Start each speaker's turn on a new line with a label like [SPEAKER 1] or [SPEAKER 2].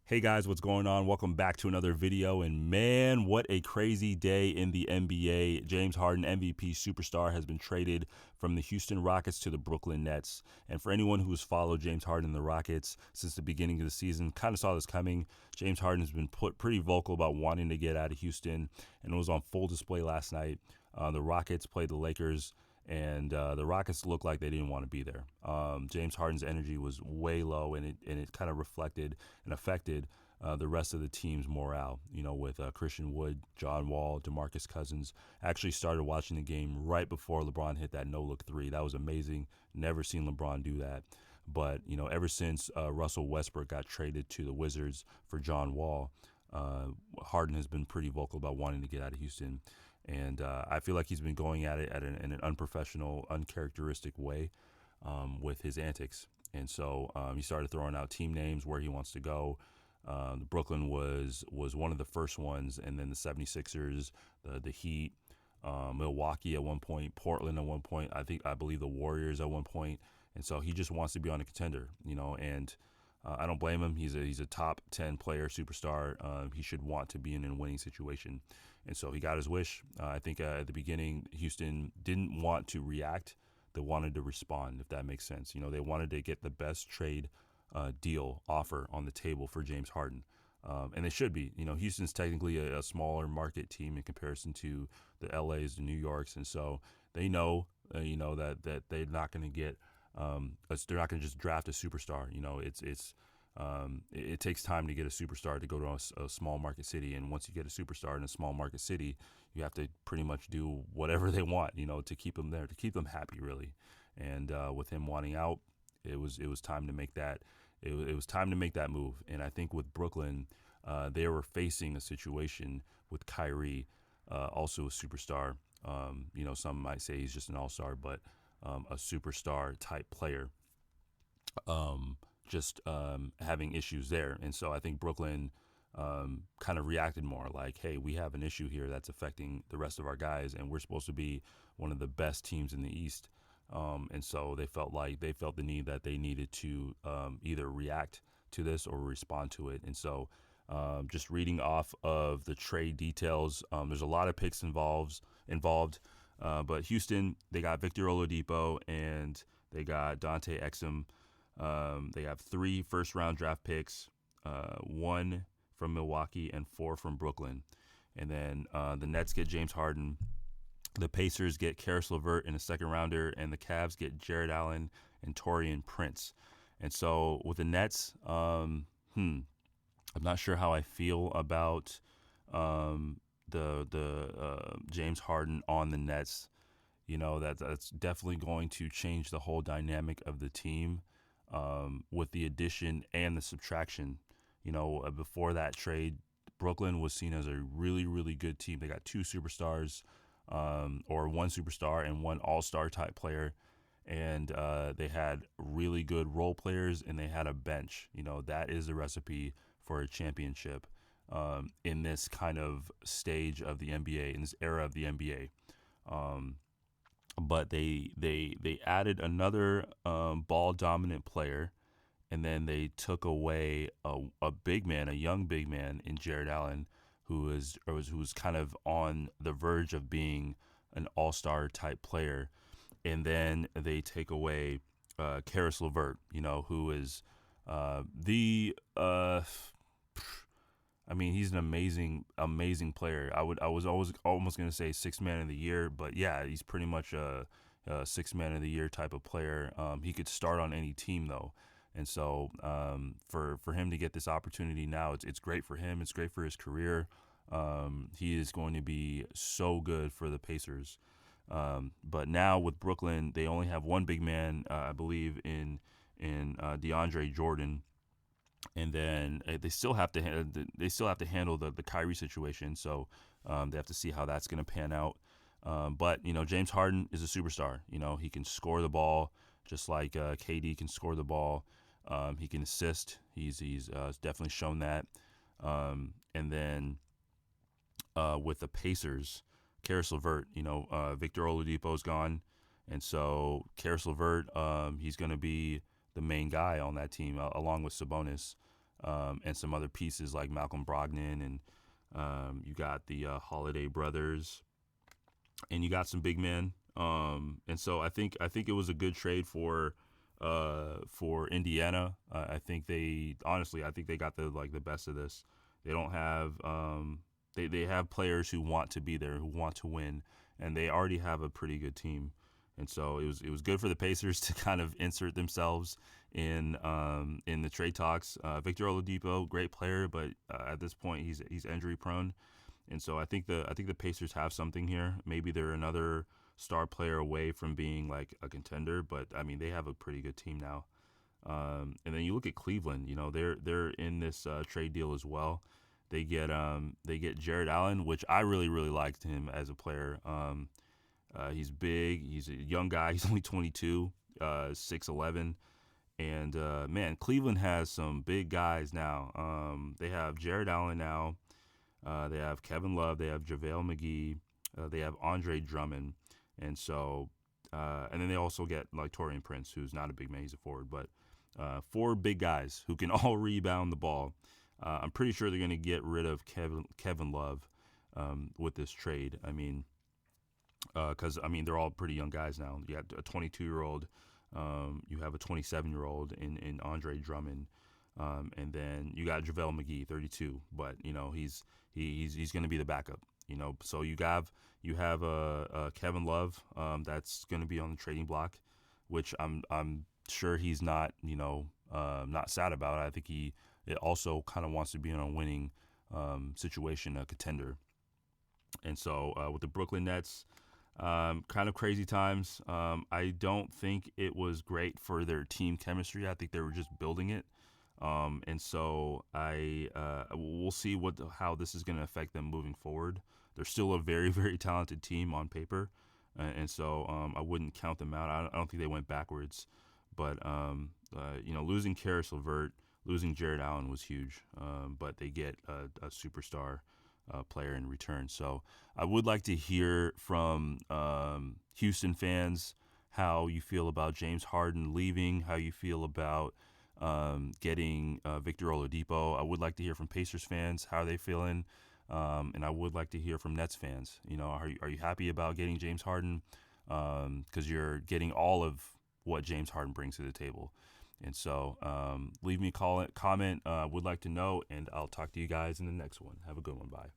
[SPEAKER 1] Hey guys, what's going on? Welcome back to another video. And man, what a crazy day in the NBA. James Harden, MVP superstar, has been traded from the Houston Rockets to the Brooklyn Nets. And for anyone who's followed James Harden and the Rockets since the beginning of the season, kind of saw this coming. James Harden has been pretty vocal about wanting to get out of Houston, and it was on full display last night. The Rockets played the Lakers, and the Rockets looked like they didn't want to be there. James Harden's energy was way low, and it kind of reflected and affected the rest of the team's morale. You know, with Christian Wood, John Wall, DeMarcus Cousins. I actually started watching the game right before LeBron hit that no-look three. That was amazing. Never seen LeBron do that. But, you know, ever since Russell Westbrook got traded to the Wizards for John Wall, Harden has been pretty vocal about wanting to get out of Houston. And I feel like he's been going at it in an unprofessional, uncharacteristic way with his antics. And so he started throwing out team names, where he wants to go. Brooklyn was one of the first ones, and then the 76ers, the Heat, Milwaukee at one point, Portland at one point, I believe the Warriors at one point. And so he just wants to be on a contender, you know, and I don't blame him. He's a top 10 player, superstar. He should want to be in a winning situation. And so he got his wish. I think at the beginning, Houston didn't want to react. They wanted to respond, if that makes sense. You know, they wanted to get the best trade deal offer on the table for James Harden. And they should be. You know, Houston's technically a smaller market team in comparison to the LAs, the New Yorks. And so they know, that they're not going to get, they're not going to just draft a superstar. You know, it takes time to get a superstar to go to a small market city, and once you get a superstar in a small market city, you have to pretty much do whatever they want, you know, to keep them there, to keep them happy, really. And with him wanting out, it was time to make that. It was time to make that move. And I think with Brooklyn, they were facing a situation with Kyrie, also a superstar. You know, some might say he's just an all-star, but a superstar type player. Having issues there. And so I think Brooklyn kind of reacted more like, hey, we have an issue here that's affecting the rest of our guys, and we're supposed to be one of the best teams in the East. And so they felt the need that they needed to either react to this or respond to it. And so just reading off of the trade details, there's a lot of picks involved. But Houston, they got Victor Oladipo and they got Dante Exum. They have 3 first-round draft picks, 1 from Milwaukee and 4 from Brooklyn. And then the Nets get James Harden. The Pacers get Caris LeVert in a second-rounder, and the Cavs get Jarrett Allen and Taurean Prince. And so with the Nets, I'm not sure how I feel about the James Harden on the Nets. You know, that's definitely going to change the whole dynamic of the team. With the addition and the subtraction. You know, before that trade, Brooklyn was seen as a really, really good team. They got 2 superstars, or 1 superstar and 1 all-star type player. And they had really good role players, and they had a bench. You know, that is the recipe for a championship in this kind of stage of the NBA, in this era of the NBA. But they added another ball dominant player, and then they took away a big man, a young big man in Jarrett Allen, who was kind of on the verge of being an all-star type player. And then they take away Caris LeVert, you know, who is he's an amazing player. I was almost going to say 6th man of the year, but yeah, he's pretty much a 6th man of the year type of player. He could start on any team though. And so for him to get this opportunity now, it's great for him. It's great for his career. He is going to be so good for the Pacers. But now with Brooklyn, they only have 1 big man, I believe, in DeAndre Jordan. And then they still have to handle the Kyrie situation. So they have to see how that's going to pan out. But you know, James Harden is a superstar. You know, he can score the ball just like KD can score the ball. He can assist. He's definitely shown that. And then with the Pacers, Caris LeVert, you know, Victor Oladipo's gone, and so Caris LeVert, he's going to be the main guy on that team, along with Sabonis. and some other pieces like Malcolm Brogdon, and you got the Holiday brothers, and you got some big men. And so I think it was a good trade for Indiana. I think they got the best of this. They don't have they have players who want to be there, who want to win, and they already have a pretty good team. And so it was good for the Pacers to kind of insert themselves in the trade talks. Victor Oladipo, great player, but at this point he's injury prone. And so I think the Pacers have something here. Maybe they're another star player away from being like a contender, but I mean they have a pretty good team now. And then you look at Cleveland. They're in this trade deal as well. They get Jarrett Allen, which I really liked him as a player. He's big. He's a young guy. He's only 22, 6'11", and man, Cleveland has some big guys now. They have Jarrett Allen now. They have Kevin Love. They have JaVale McGee. They have Andre Drummond. And so, and then they also get like Taurean Prince, who's not a big man. He's a forward, but four big guys who can all rebound the ball. I'm pretty sure they're going to get rid of Kevin Love with this trade. I mean, because they're all pretty young guys now. You got a 22-year-old, you have a 27-year-old in Andre Drummond, and then you got JaVale McGee, 32. But he's going to be the backup. So you have a Kevin Love that's going to be on the trading block, which I'm sure he's not not sad about. I think it also kind of wants to be in a winning situation, a contender. And so with the Brooklyn Nets, kind of crazy times. I don't think it was great for their team chemistry. I think they were just building it. And so we'll see how this is going to affect them moving forward. They're still a very, very talented team on paper. And so I wouldn't count them out. I don't think they went backwards. But, losing Caris LeVert, losing Jarrett Allen was huge. But they get a superstar player in return. So I would like to hear from Houston fans how you feel about James Harden leaving, how you feel about getting Victor Oladipo. I would like to hear from Pacers fans how they feeling, and I would like to hear from Nets fans. Are you happy about getting James Harden? Because you're getting all of what James Harden brings to the table. And so leave me a comment. Would like to know, and I'll talk to you guys in the next one. Have a good one. Bye.